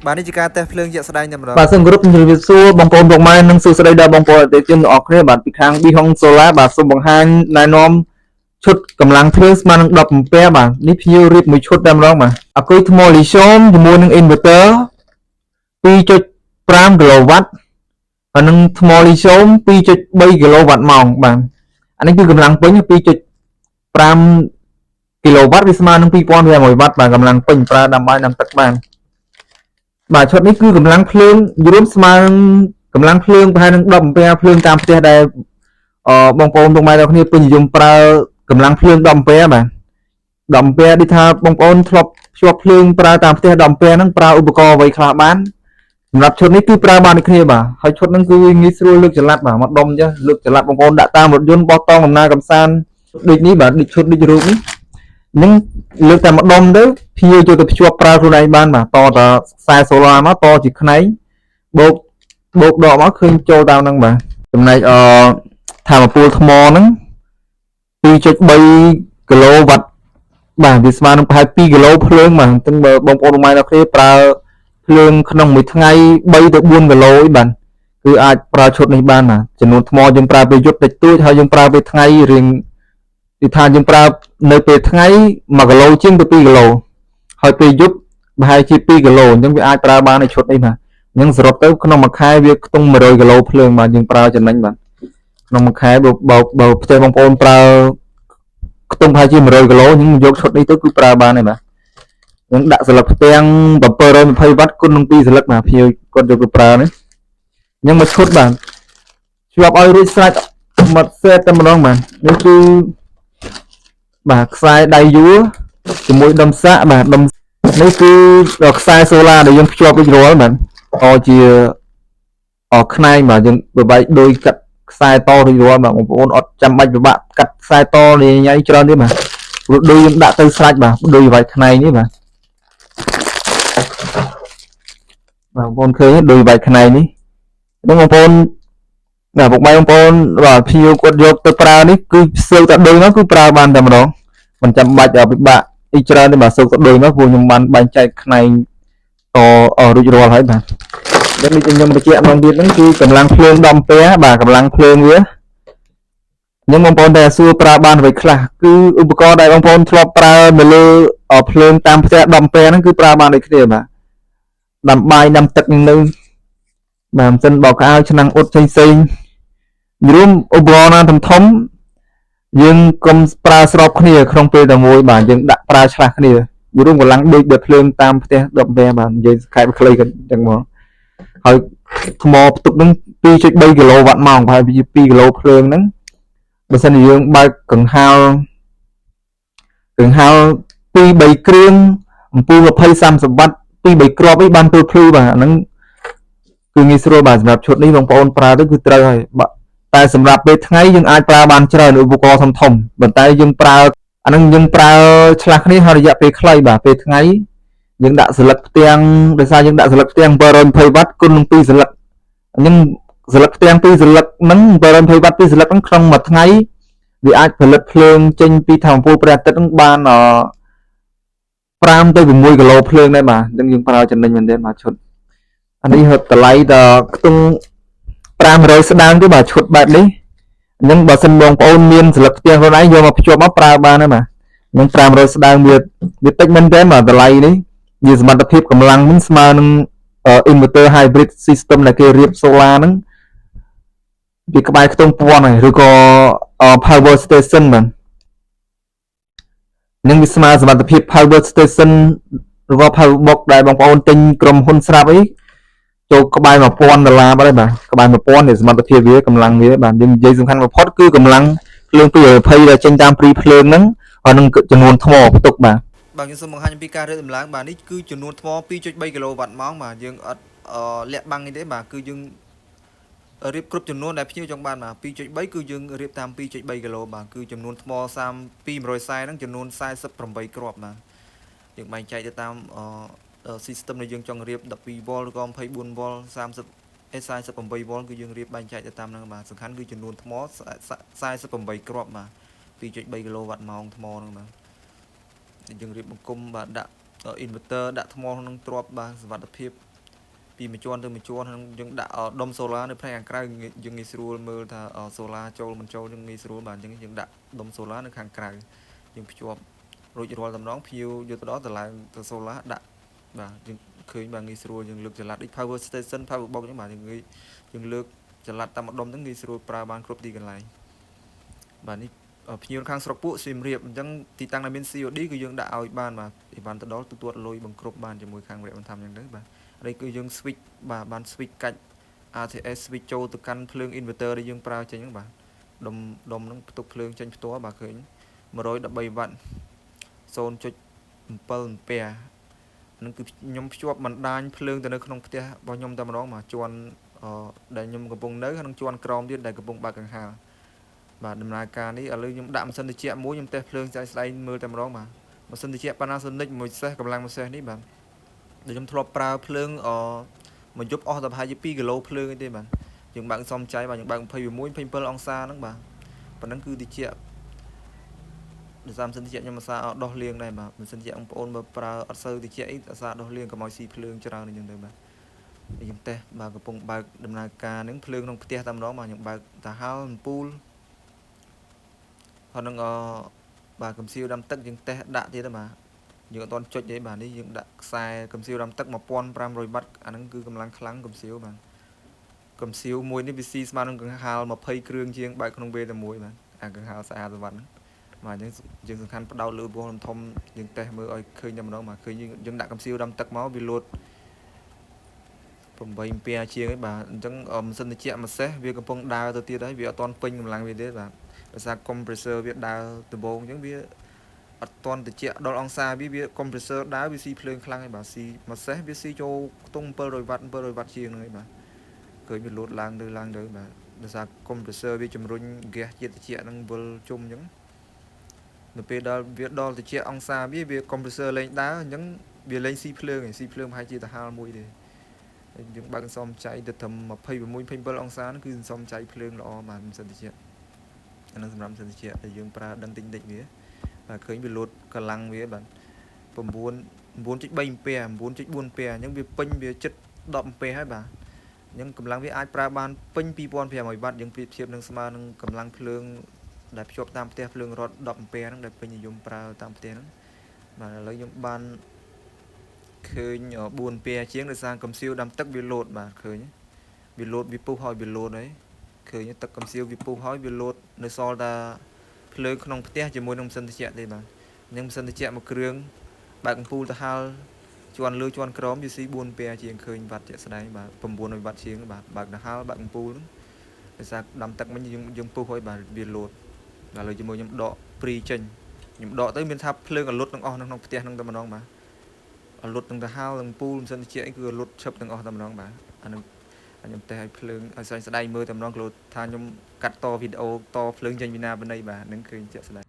បាទនេះជាការតេស្តភ្លើងជាក់ស្ដែងតែម្ដងបាទសូមគោរពជំរាបសួរបងប្អូនពុកម៉ែនិងសួស្តីដល់បងប្អូនអតិថិជនទាំងអស់គ្នាបាទពីខាង Bihong Solar បាទសូមបង្ហាញណែនាំឈុតកម្លាំងភ្លើងស្មើនឹង10 ampere បាទនេះភ្ញៀវរៀបមួយឈុតតែម្ដងបាទអាគុយថ្មលីស្យូមជាមួយនឹង inverter 2.5 kW ហើយនឹងថ្មលីស្យូម 2.3 kW ម៉ោងបាទអានេះគឺកម្លាំងពេញ 2.5 kW វាស្មើនឹង 2500 W បាទកម្លាំងពេញប្រើដាំបាយដាំទឹកបានបាទឈុតនេះគឺកម្លាំងភ្លើងរួមស្មើនឹងកម្លាំងភ្លើងប្រហែលនឹង10 ampere ភ្លើងតាមផ្ទះដែលបងប្អូនពុកម៉ែទាំងគ្នាពេញនិយមប្រើកម្លាំងភ្លើង10 ampere បាទ10 ampere ដូចថាបងប្អូនធ្លាប់ភ្ជាប់ភ្លើងប្រើតាមផ្ទះ10 ampere ហ្នឹងប្រើឧបករណ៍អ្វីខ្លះបានសម្រាប់ឈុតនេះគឺប្រើបានដូចគ្នាបាទហើយឈុតហ្នឹងគឺងាយស្រួលលើកចល័តបាទមកដុំចេះលើកចល័តបងប្អូនដាក់តាមរថយន្តបោះតង់ដំណើរកំសាន្តដូចនេះបាទដូចឈុតដូចរូបនេះនឹងលើកតែម្ដុំទៅភ្ញៀវយកទៅភ្ជាប់ប្រើខ្លួនឯងបានបាទតតខ្សែសូឡាមកតជាខ្នែងបូកដកមកឃើញចូលតាមហ្នឹងបាទចំណែកថាមពលថ្មហ្នឹង 2.3 គីឡូវ៉ាត់បាទវាស្មើនឹងប្រហែល2 គីឡូភ្លើងបាទអញ្ចឹងបើបងប្អូនម៉ែនគ្នាប្រើភ្លើងក្នុងមួយថ្ងៃ3 ទៅ 4 គីឡូអីបាទគឺអាចប្រើឈុតនេះបានបាទចំនួនថ្មយើងប្រើពេលយប់តិចតួចហើយយើងប្រើពេលថ្ងៃរៀងគឺថាយើងប្រើនៅពេលថ្ងៃ1 គីឡូជាងទៅ2 គីឡូហើយពេលយប់ប្រហែលជា2 គីឡូអញ្ចឹងវាអាចប្រើបានในឈុតនេះបាទអញ្ចឹងសរុបទៅក្នុងមួយខែវាខ្ទង់100 គីឡូភ្លើងបាទយើងប្រើចំណេញបាទក្នុងមួយខែបើផ្ទះបងប្អូនប្រើខ្ទង់ប្រហែលជា100 គីឡូអញ្ចឹងយកឈុតនេះទៅគឺប្រើបានហើយបាទអញ្ចឹងដាក់ស្លឹកផ្ទាំង720 វ៉ាត់គុណនឹង2ស្លឹកបាទភ្ញៀវគាត់យកទៅប្រើនេះអញ្ចឹងមួយឈុតបាទជាប់ឲ្យរួចស្រេចមកសេតតែម្ដងបាទនេះគឺបាទខ្សែដៃយួរជាមួយដុំសាកបាទដុំនេះគឺខ្សែសូឡាដែលយើងភ្ជាប់រួចរាល់បាទជាខ្នែងបាទយើងបបែកដូចកាត់ខ្សែតរួចរាល់បាទបងប្អូនអត់ចាំបាច់ពិបាកកាត់ខ្សែតនេះញ៉ៃច្រើនទេបាទព្រោះដូចយើងដាក់ទៅស្រេចបាទដូចវាយខ្នែងនេះបាទបងប្អូនឃើញដូចវាយខ្នែងនេះហ្នឹងបងប្អូនបាទពុកម៉ែបងប្អូនបាទភ្ញៀវគាត់យកទៅប្រើនេះគឺសើតែដូចមកគឺប្រើបានតែម្ដងមិនចាំបាច់ពិបាកអីច្រើនទេបាទសើតែដូចមកព្រោះខ្ញុំបានបែងចែកខ្នែងរួចរាល់ហើយបាទដូចនេះខ្ញុំបញ្ជាក់ម្ដងទៀតហ្នឹងគឺកម្លាំងភ្លើង10 ampere បាទកម្លាំងភ្លើងវាខ្ញុំបងប្អូនតែសួរប្រើបានអ្វីខ្លះគឺឧបករណ៍ដែលបងប្អូនធ្លាប់ប្រើនៅលើភ្លើងតាមផ្ទះ10 ampere ហ្នឹងគឺប្រើបានដូចគ្នាបាទដាំបាយដាំទឹកនៅបាទមិនសិនបោកក្អៅឆ្នាំងអ៊ុតផ្សេងរួមឧបករណ៍ណាធំយើងកុំប្រើស្របគ្នាក្នុងពេលតែមួយបាទយើងដាក់ប្រើឆ្លាស់គ្នារួមកម្លាំងដូចដែលភ្លើងតាមផ្ទះ10 ampere បាទនិយាយខែខ្លីក៏អញ្ចឹងមកហើយថ្មផ្ទុកនឹង 2.3 គីឡូវ៉ាត់ម៉ោងប្រហែលជា2 គីឡូភ្លើងហ្នឹងបើសិនជាយើងបើកកង្ហាល2 3 គ្រឿងអំពូល20 30 វ៉ាត់2 3គ្រាប់អីបានពលភ្លឺបាទអាហ្នឹងគឺងាយស្រួលបាទសម្រាប់ឈុតនេះបងប្អូនប្រើទៅគឺត្រូវហើយបាទតែសម្រាប់ពេលថ្ងៃយើងអាចប្រើបានច្រើនឧបករណ៍ធំប៉ុន្តែយើងប្រើអាហ្នឹងយើងប្រើឆ្លាស់គ្នាហើយរយៈពេលខ្លីបាទពេលថ្ងៃយើងដាក់ស្លឹកផ្ទាំងដោយសារយើងដាក់ស្លឹកផ្ទាំង720 វ៉ាត់គុណនឹង2ស្លឹកអញ្ចឹងស្លឹកផ្ទាំង2ស្លឹកហ្នឹង720 វ៉ាត់2ស្លឹកហ្នឹងក្នុងមួយថ្ងៃវាអាចផលិតភ្លើងចេញពីថាមពលព្រះអាទិត្យហ្នឹងបាន5 ទៅ 6 គីឡូភ្លើងដែរបាទអញ្ចឹងយើងប្រើចំណេញមែនទេបាទឈុតអានេះហត់តម្លៃដល់ខ្ទង់500ស្ដើងទេបាទឈុតបែបនេះអញ្ចឹងបើសិនបងប្អូនមានស្លឹកផ្ទាំងខ្លួនឯងយកមកភ្ជាប់មកប្រើបានហើយបាទនឹង500ស្ដើងវាតិចមែនទេបាទតម្លៃនេះវាសមត្ថភាពកម្លាំងមិនស្មើនឹង inverter hybrid system ដែលគេរៀប solar ហ្នឹងវាក្បែរខ្ទង់ពាន់ហើយឬក៏ power station បាទនឹងវាស្មើសមត្ថភាព power station ឬក៏ power box ដែលបងប្អូនទិញក្រុមហ៊ុនស្រាប់អីចូលក្បែរ$1000បាត់ហើយបាទក្បែរ1000នេះសមត្ថភាពវាកម្លាំងវាបាទយើងនិយាយសំខាន់បំផុតគឺកម្លាំងភ្លើង220ដែលចេញតាមព្រីភ្លើងហ្នឹងហើយនឹងចំនួនថ្មផ្ទុកបាទខ្ញុំសូមបង្ហាញអំពីការរើដំឡើងបាទនេះគឺចំនួនថ្ម 2.3 គីឡូវ៉ាត់ម៉ោងបាទយើងអត់លាក់បាំងនេះទេបាទគឺយើងរៀបគ្រប់ចំនួនដែលភ្ញៀវចង់បានបាទ 2.3 គឺយើងរៀបតាម 2.3 គីឡូបាទគឺចំនួនថ្ម3240ហ្នឹងចំនួន48គ្រាប់បាទយើងបែងចែកទៅតាមsystem ដែលយើងចង់រៀប12 វ៉ុលឬក៏24 វ៉ុល48 វ៉ុលគឺយើងរៀបបែងចែកទៅតាមហ្នឹងបាទសំខាន់គឺចំនួនថ្ម48គ្រាប់បាទ 2.3 គីឡូវ៉ាត់ម៉ោងថ្មហ្នឹងបាទយើងរៀបបង្គុំបាទដាក់ inverter ដាក់ថ្មក្នុងទ្រាប់បាទសុវត្ថិភាពពីមួយជាន់ទៅមួយជាន់យើងដាក់ដុំ solar នៅផ្នែកខាងក្រៅយើងងាយស្រួលមើលថា solar ចូលមិនចូលយើងងាយស្រួលបាទអញ្ចឹងយើងដាក់ដុំ solar នៅខាងក្រៅយើងភ្ជាប់រួចរាល់តំណងភ្ញៀវយកទៅដល់តម្លើងទៅ solar ដាក់បាទយើងឃើញបាទងាយស្រួលយើងលើកចល័តដូច power station power box អញ្ចឹងបាទយើងលើកចល័តតាមម្ដុំហ្នឹងងាយស្រួលប្រើបានគ្រប់ទីកន្លែងបាទនេះភ្ញៀវខាងស្រុកពួកសៀមរាបអញ្ចឹងទីតាំងដែលមាន COD គឺយើងដាក់ឲ្យបានបាទពីបានទៅដល់ទទួលលុយបង្គ្រប់បានជាមួយខាងវិរៈបន្ថែមអញ្ចឹងទៅបាទហើយគឺយើង switch បាទបាន switch កាច់ RTS switch ចូលទៅកាន់ភ្លើង inverter ដែលយើងប្រើចេញហ្នឹងបាទដុំហ្នឹងផ្ទុកភ្លើងចេញផ្ទាល់បាទឃើញ113វ៉ាត់ 0.7 អាំពែហ្នឹងគឺខ្ញុំភ្ជាប់បណ្ដាញភ្លើងទៅនៅក្នុងផ្ទះរបស់ខ្ញុំតែម្ដងមកជាន់ដែលខ្ញុំកំពុងនៅក្នុងជាន់ក្រោមទៀតដែលកំពុងបើកកង្ហារបាទដំណើរការនេះឥឡូវខ្ញុំដាក់ម៉ាស៊ីនត្រជាក់មួយខ្ញុំតេស្តភ្លើងស្អែកមើលតែម្ដងបាទម៉ាស៊ីនត្រជាក់ Panasonic មួយសេសកម្លាំងមួយសេសនេះបាទដែលខ្ញុំធ្លាប់ប្រើភ្លើងមួយយប់អស់តែប្រហែលជា2គីឡូភ្លើងឯទេបាទយើងបើកសំចៃបាទយើងបើក26 27អង្សាហ្នឹងបាទប៉ុណ្ណឹងគឺត្រជាក់ដោយសារម៉ាស៊ីនត្រជាក់ខ្ញុំអាសាដោះលាងដែរបាទម៉ាស៊ីនត្រជាក់បងប្អូនបើប្រើអត់សូវត្រជាក់អីអាសាដោះលាងកុំឲ្យស៊ីភ្លើងច្រើនអញ្ចឹងទៅបាទខ្ញុំតេស្តបាទកំពុងបើកដំណើរការហ្នឹងភ្លើងក្នុងផ្ទះតែម្ដងបាទខ្ញុំបើកតាហាលអំពូលហើយនឹងបាទកំសៀវដាំទឹកយើងតេស្តដាក់ទៀតបាទយើងអត់ទាន់ចុចទេបាទនេះយើងដាក់ខ្សែកំសៀវដាំទឹក1500វ៉ាត់អាហ្នឹងគឺកម្លាំងខ្លាំងកំសៀវបាទកំសៀវមួយនេះវាស៊ីស្មើនឹងកង្ហាល20គ្រឿងជាងបើកក្នុងពេលតែមួយបាទអាកង្ហាល40វ៉ាត់ហ្នឹងបាទអញ្ចឹងយើងសំខាន់ផ្ដោតលើវ៉ុលធំយើងតេស្តមើលឲ្យឃើញតែម្ដងបាទឃើញយើងដាក់កំសៀវដាំទឹកមកវាលោត8អាំពែជាងឯងបាទអញ្ចឹងម៉ាស៊ីនត្រជាក់មួយសេសវាកំពុងដើរទៅទៀតហើយវាអត់ទាន់ពេញកម្លាំងវាទេបាទដោយសារ compressor វាដើរដំបូងអញ្ចឹងវាអត់ទាន់ត្រជាក់ដល់អង្សាវា compressor ដើរវាស៊ីភ្លើងខ្លាំងឯងបាទស៊ីមួយសេសវាស៊ីចូលខ្ទង់700វ៉ាត់700វ៉ាត់ជាងហ្នឹងឯងបាទឃើញវាលោតឡើងទៅបាទដោយសារ compressor វាជំរុញ gas ជាតិត្រជាក់ហ្នឹងវិលជុំអញ្ចឹងនៅពេលដល់វាដល់ត្រជាក់អង្សាវា compressor លេងដើរអញ្ចឹងវាលេងស៊ីភ្លើងឯងស៊ីភ្លើងប្រហែលជាតាហាលមួយទេយើងបើកសំចៃទៅត្រឹម26 27អង្សាហ្នឹងគឺសំចៃភ្លើងល្អបាទមិនសិនតិចអានឹងសម្រាប់សិនតិចដែលយើងប្រើដឹងតិចតិចវាបាទឃើញវាលោតកម្លាំងវាបាទ9.3អាំពែ9.4អាំពែអញ្ចឹងវាពេញវាជិត10អាំពែហើយបាទអញ្ចឹងកម្លាំងវាអាចប្រើបានពេញ2500វ៉ាត់យើងប្រៀបធៀបនឹងស្មើនឹងកម្លាំងភ្លើងដែលភ្ជាប់តាមផ្ទះភ្លើងរត់10អាំពែហ្នឹងដែលពេញនិយមប្រើតាមផ្ទះហ្នឹងបាទឥឡូវខ្ញុំបានឃើញ4អាំពែជាងដោយសារកំសៀវដាំទឹកវាលោតបាទឃើញវាលោតវាពុះហើយវាលោតហើយឃើញទឹកកំសៀវវាពុះហើយវាលោតនៅសល់តែភ្លើងក្នុងផ្ទះជាមួយនឹងម៉ាស៊ីនត្រជាក់ទេបាទអញ្ចឹងម៉ាស៊ីនត្រជាក់មួយគ្រឿងបើកអំពូលទៅហាលជាន់លើជាន់ក្រោមវាស៊ី4អាំពែជាងឃើញវ៉ាត់ជាក់ស្ដែងបាទ900វ៉ាត់ជាងបាទបើកទៅហាលបើកអំពូលដោយសារដាំទឹកមិញយើងពុះហើយបាទវាលោតដល់ឥឡូវជាមួយខ្ញុំដកព្រីចេញខ្ញុំដកទៅមានថាភ្លើងអលុតទាំងអស់ក្នុងផ្ទះហ្នឹងតែម្ដងបាទអលុតទាំងទៅហាលទាំងពូលម៉ាស៊ីនត្រជាក់អីគឺអលុតឈឹបទាំងអស់តែម្ដងបាទអានឹងខ្ញុំតេស្តឲ្យភ្លើងឲ្យស្ដែងមើលតែម្ដងគ្រូថាខ្ញុំកាត់តវីដេអូតភ្លើងចេញពីណាបណ្ណៃបាទនឹងឃើញជាក់ស្ដែង